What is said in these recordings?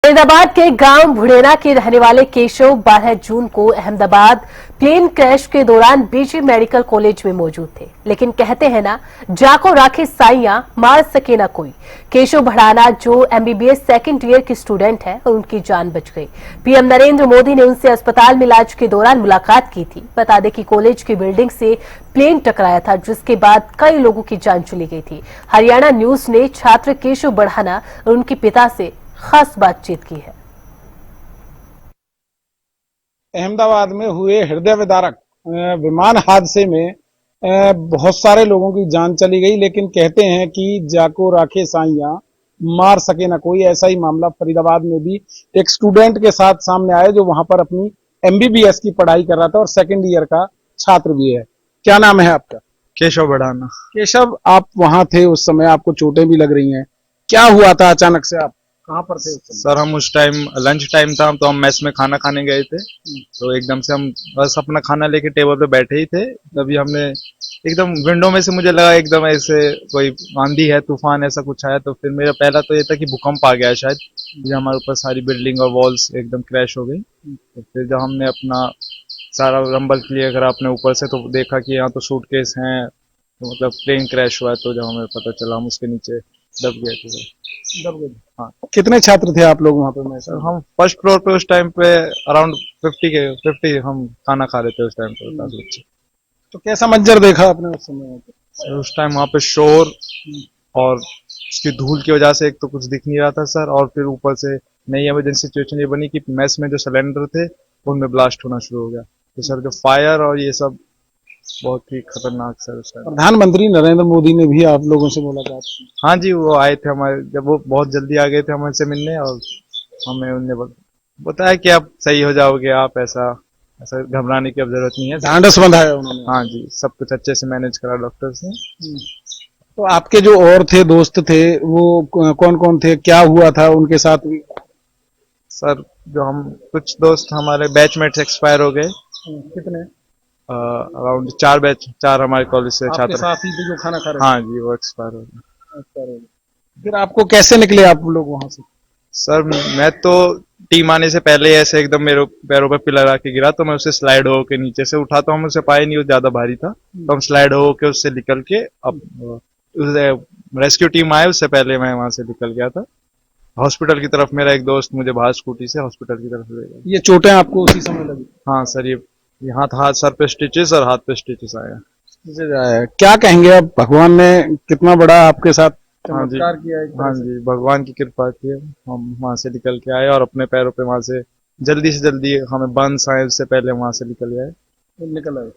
फरीदाबाद के गांव भुड़ेना के रहने वाले केशव 12 जून को अहमदाबाद प्लेन क्रैश के दौरान बीजे मेडिकल कॉलेज में मौजूद थे। लेकिन कहते हैं ना, जाको राखे साइयां मार सके ना कोई। केशव भड़ाना जो एमबीबीएस सेकंड ईयर की स्टूडेंट है और उनकी जान बच गई। पीएम नरेंद्र मोदी ने उनसे अस्पताल में इलाज के दौरान मुलाकात की थी। बता दें कि कॉलेज की बिल्डिंग से प्लेन टकराया था, जिसके बाद कई लोगों की जान चली गई थी। हरियाणा न्यूज ने छात्र केशव बढ़ाना और उनके पिता से खास बातचीत की है। अहमदाबाद में हुए हृदय विदारक विमान हादसे में बहुत सारे लोगों की जान चली गई, लेकिन कहते हैं कि जाको राखे साइयां मार सके ना कोई। ऐसा ही मामला फरीदाबाद में भी एक स्टूडेंट के साथ सामने आया जो वहां पर अपनी एमबीबीएस की पढ़ाई कर रहा था और सेकंड ईयर का छात्र भी है। क्या नाम है आपका? केशव बढ़ाना। केशव, आप वहां थे उस समय, आपको चोटें भी लग रही हैं, क्या हुआ था अचानक से? आप कहाँ पर थे उस समय? सर हम उस टाइम लंच टाइम था, तो हम मेस में खाना खाने गए थे। तो एकदम से हम बस अपना खाना लेके टेबल पे बैठे ही थे, तभी हमने एकदम विंडो में से मुझे लगा एकदम ऐसे कोई आंधी है, तूफान ऐसा कुछ आया। तो फिर मेरा पहला तो ये था कि भूकंप आ गया शायद, जो हमारे ऊपर सारी बिल्डिंग और वॉल्स एकदम क्रैश हो गई। तो फिर जब हमने अपना सारा रंबल क्लियर करा अपने ऊपर से, तो देखा कि यहाँ तो सूटकेस हैं, तो मतलब प्लेन क्रैश हुआ है। तो जब हमें पता चला, हम उसके नीचे दब गए थे। दब गए? हाँ। कितने छात्र थे आप लोग वहां पर? सर हम फर्स्ट फ्लोर पे उस टाइम पे अराउंड 50 हम खाना खा रहे थे उस टाइम पे 10 बच्चे। तो कैसा मंजर देखा आपने उस समय? सर उस टाइम वहाँ पे शोर और उसकी धूल की वजह से एक तो कुछ दिख नहीं रहा था सर, और फिर ऊपर से नई इमरजेंसी सिचुएशन ये बनी कि मेस में जो सिलेंडर थे उनमें ब्लास्ट होना शुरू हो गया। तो सर जो फायर और ये सब बहुत ही खतरनाक सर उस टाइम। प्रधानमंत्री नरेंद्र मोदी ने भी आप लोगों से मुलाकात की? हाँ जी, वो आए थे हमारे, जब वो बहुत जल्दी आ गए थे हमसे मिलने, और हमें उनने बताया कि आप सही हो जाओगे, आप ऐसा ऐसा घबराने की अब जरूरत नहीं है। ढांढस बंधाया उन्होंने? हाँ जी, सब कुछ अच्छे से मैनेज करा डॉक्टर्स ने। तो आपके जो और थे, दोस्त थे, वो कौन कौन थे? क्या हुआ था उनके साथ भी? सर जो हम कुछ दोस्त हमारे बैचमेट्स एक्सपायर हो गए। कितने? अराउंड 4 हमारे कॉलेज से आपके छात्र। साथ ही थे जो खाना खा रहे थे? हाँ जी, वो एक्सपायर हो गए। अच्छा। फिर आपको कैसे निकले आप लोग वहां से? सर मैं तो टीम आने से पहले ऐसे एकदम मेरे पैरों पर पिलर आके गिरा, तो मैं उससे स्लाइड हो के नीचे से उठा, तो हम उसे पाए नहीं, वो ज्यादा भारी था। तो हम स्लाइड हो के उससे निकल के अब रेस्क्यू टीम आए, उससे पहले मैं वहां से निकल गया था। हॉस्पिटल की तरफ मेरा एक दोस्त मुझे बाहर स्कूटी से हॉस्पिटल की तरफ ले गया। ये चोटें आपको उसी समय लगी? हाँ सर, ये हाथ सर पे स्टिचेस और हाथ पे स्टिचेस आया। क्या कहेंगे अब? भगवान ने कितना बड़ा आपके साथ हाँ जी, चमत्कार किया है। हाँ जी, भगवान की कृपा थी, हम वहां से निकल के आए और अपने पैरों पे वहां से जल्दी से जल्दी हमें बंस आए उससे पहले वहां से निकल आए।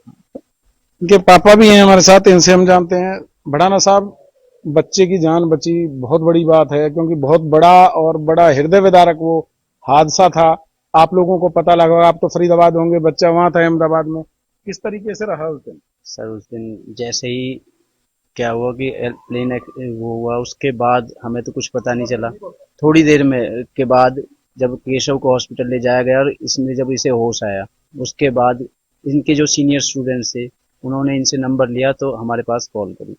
इनके पापा भी हैं हमारे साथ, इनसे हम जानते हैं। भड़ाना साहब, बच्चे की जान बची, बहुत बड़ी बात है, क्योंकि बहुत बड़ा हृदय विदारक वो हादसा था। आप लोगों को पता लगा, आप तो फरीदाबाद होंगे, बच्चा वहां था अहमदाबाद में। किस तरीके से रहा उस दिन? सर उस दिन जैसे ही क्या हुआ कि प्लेन वो हुआ, उसके बाद हमें तो कुछ पता नहीं चला। थोड़ी देर में के बाद जब केशव को हॉस्पिटल ले जाया गया और इसमें जब इसे होश आया, उसके बाद इनके जो सीनियर स्टूडेंट्स थे उन्होंने इनसे नंबर लिया, तो हमारे पास कॉल करी।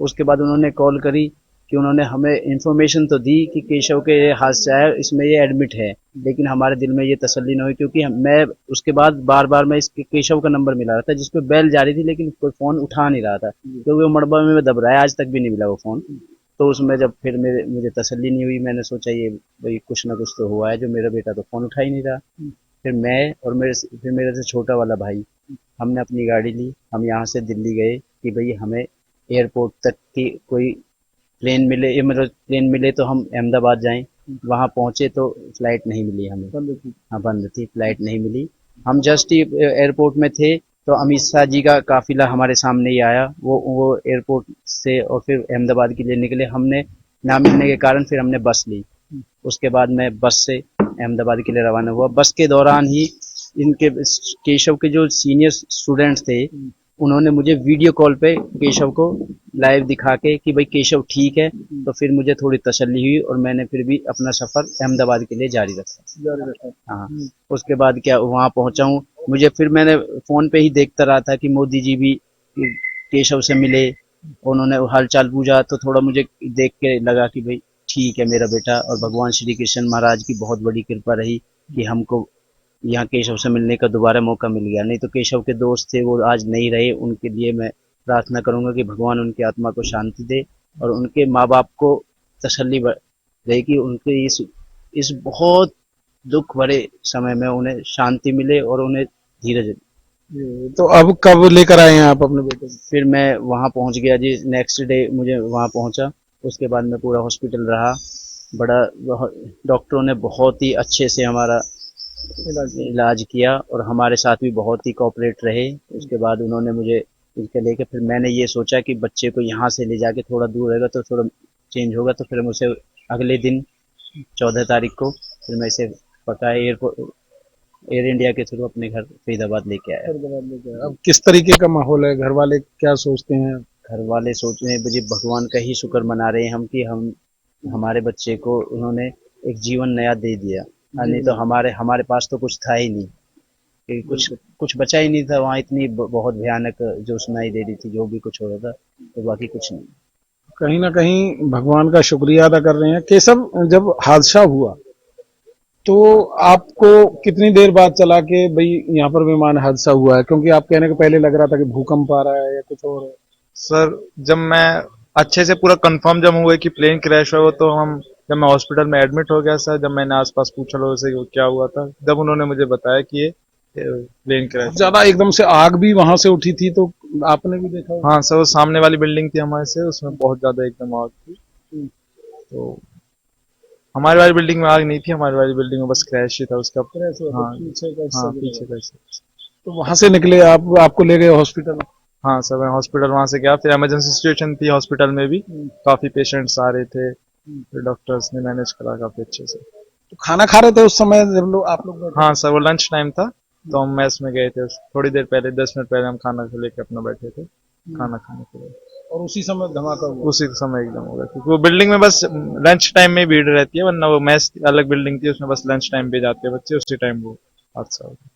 उसके बाद उन्होंने कॉल करी कि उन्होंने हमें इन्फॉर्मेशन तो दी कि केशव के ये हादसा है, इसमें ये एडमिट है, लेकिन हमारे दिल में ये तसल्ली नहीं हुई, क्योंकि मैं उसके बाद बार बार मैं इसके केशव का नंबर मिला रहा था, जिसपे बेल जा रही थी, लेकिन कोई फोन उठा नहीं रहा था, क्योंकि वो मड़बा में दब रहा है, आज तक भी नहीं मिला वो फोन। तो उसमें जब फिर मुझे तसल्ली नहीं हुई, मैंने सोचा ये भाई कुछ ना कुछ तो हुआ है, जो मेरा बेटा तो फोन उठा ही नहीं रहा। फिर मैं और मेरे से छोटा वाला भाई, हमने अपनी गाड़ी ली, हम यहाँ से दिल्ली गए कि भाई हमें एयरपोर्ट तक की कोई प्लेन मिले, मतलब प्लेन मिले तो हम अहमदाबाद जाएं। वहां पहुंचे तो फ्लाइट नहीं मिली हमें। हाँ, बंद थी, फ्लाइट नहीं मिली। हम जस्ट ही एयरपोर्ट में थे तो अमित शाह जी का काफिला हमारे सामने ही आया। वो एयरपोर्ट से और फिर अहमदाबाद के लिए निकले। हमने ना मिलने के कारण फिर हमने बस ली। उसके बाद मैं बस से अहमदाबाद के लिए रवाना हुआ। बस के दौरान ही इनके केशव के जो सीनियर स्टूडेंट्स थे, उन्होंने मुझे वीडियो कॉल पे केशव को लाइव दिखा के कि भाई केशव ठीक है, तो फिर मुझे थोड़ी तसल्ली हुई और मैंने फिर भी अपना सफर अहमदाबाद के लिए जारी रखा। हाँ, उसके बाद क्या वहाँ पहुंचा हूँ, मुझे फिर मैंने फोन पे ही देखता रहा था कि मोदी जी भी केशव से मिले, उन्होंने हालचाल पूछा, तो थोड़ा मुझे देख के लगा कि भाई ठीक है मेरा बेटा, और भगवान श्री कृष्ण महाराज की बहुत बड़ी कृपा रही कि हमको यहाँ केशव से मिलने का दोबारा मौका मिल गया। नहीं तो केशव के दोस्त थे वो आज नहीं रहे, उनके लिए मैं प्रार्थना करूंगा कि भगवान उनकी आत्मा को शांति दे और उनके माँ बाप को तसल्ली दे कि उनके इस बहुत दुख भरे समय में उन्हें शांति मिले और उन्हें धीरज। तो अब कब लेकर आए हैं आप अपने बेटे को? फिर मैं वहाँ पहुँच गया जी, नेक्स्ट डे मुझे वहाँ पहुँचा। उसके बाद मैं पूरा हॉस्पिटल रहा, डॉक्टरों ने बहुत ही अच्छे से हमारा इलाज किया और हमारे साथ भी बहुत ही कोऑपरेट रहे। उसके बाद उन्होंने मुझे इनके लेके, फिर मैंने ये सोचा कि बच्चे को यहाँ से ले जाके थोड़ा दूर रहेगा तो थोड़ा चेंज होगा, तो फिर मैं उसे अगले दिन 14 तारीख को फिर मैं इसे पका एयर इंडिया के थ्रू अपने घर फरीदाबाद लेके आया। अब किस तरीके का माहौल है, घर वाले क्या सोचते हैं? घर वाले सोच रहे हैं जी, भगवान का ही शुक्र मना रहे हैं हम कि हम हमारे बच्चे को उन्होंने एक जीवन नया दे दिया। नहीं तो हमारे पास तो कुछ था ही नहीं, कि कुछ बचा ही नहीं था वहाँ। इतनी बहुत भयानक जो सुनाई दे रही थी, जो भी कुछ हो रहा था, तो बाकी कुछ नहीं। कहीं ना कहीं भगवान का शुक्रिया अदा कर रहे हैं। केशव, जब हादसा हुआ तो आपको कितनी देर बाद चला कि भाई यहाँ पर विमान हादसा हुआ है? क्योंकि आप कहने के पहले लग रहा था कि भूकंप आ रहा है या कुछ और है। सर जब मैं अच्छे से पूरा कंफर्म जब हुआ कि प्लेन क्रैश हुआ, तो जब मैं हॉस्पिटल में एडमिट हो गया सर, जब मैंने आसपास पूछा लोगों से कि क्या हुआ था, जब उन्होंने मुझे बताया कि ये प्लेन क्रैश। ज्यादा एकदम से आग भी वहां से उठी थी, तो आपने भी देखा होगा? हाँ सर, वो सामने वाली बिल्डिंग थी हमारे से, उसमें बहुत ज्यादा एकदम आग थी। तो हमारी वाली बिल्डिंग में आग नहीं थी, हमारी वाली बिल्डिंग में बस क्रैश ही था उसका। हाँ पीछे का हिस्सा हाँ, गिरा पीछे हुआ। का। तो वहां से निकले आप, आपको ले गए हॉस्पिटल? हाँ सर, मैं हॉस्पिटल वहां से गया, फिर इमरजेंसी सिचुएशन थी हॉस्पिटल में भी, काफी पेशेंट्स आ रहे थे, फिर डॉक्टर्स ने मैनेज करा काफी अच्छे से। तो खाना खा रहे थे उस समय जब आप लोग बैठे? हाँ सर, वो लंच टाइम था, तो हम मेस में गए थे। थोड़ी देर पहले, 10 मिनट पहले हम खाना लेके अपना बैठे थे खाना खाने के लिए। और उसी समय धमाका हुआ? उसी समय एकदम हो गया, क्योंकि वो बिल्डिंग में बस लंच टाइम में भीड़ रहती है, वरना वो मेस अलग बिल्डिंग थी, उसमें बस लंच टाइम पे जाते हैं बच्चे, उसी टाइम वो हादसा हो गया।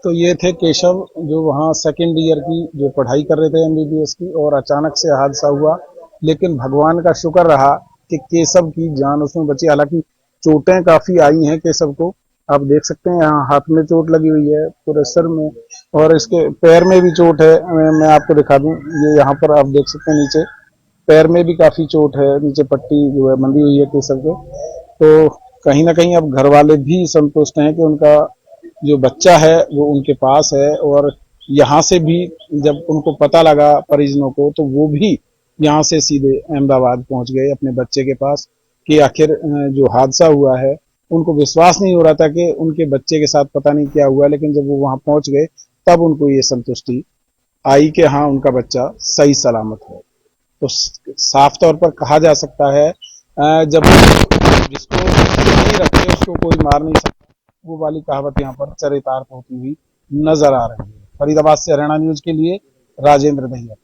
तो ये थे केशव, जो वहाँ सेकेंड ईयर की जो पढ़ाई कर रहे थे एमबीबीएस की, और अचानक से हादसा हुआ। लेकिन भगवान का शुक्र रहा कि केशव की जान उसमें बची। हालांकि चोटें काफी आई हैं केशव को, आप देख सकते हैं यहाँ हाथ में चोट लगी हुई है, पूरे सर में, और इसके पैर में भी चोट है। मैं आपको दिखा दूं, ये यहाँ पर आप देख सकते हैं नीचे पैर में भी काफी चोट है, नीचे पट्टी जो है बंधी हुई है केशव के। तो कहीं ना कहीं अब घर वाले भी संतुष्ट हैं कि उनका जो बच्चा है वो उनके पास है। और यहाँ से भी जब उनको पता लगा परिजनों को, तो वो भी यहाँ से सीधे अहमदाबाद पहुंच गए अपने बच्चे के पास, कि आखिर जो हादसा हुआ है, उनको विश्वास नहीं हो रहा था कि उनके बच्चे के साथ पता नहीं क्या हुआ। लेकिन जब वो वहां पहुंच गए, तब उनको ये संतुष्टि आई कि हाँ, उनका बच्चा सही सलामत है। तो साफ तौर पर कहा जा सकता है, जब जिसको नहीं रखते उसको कोई मार नहीं सकता, वो वाली कहावत यहाँ पर चरितार्थ होती हुई नजर आ रही है। फरीदाबाद से हरियाणा न्यूज के लिए राजेंद्र दहिया।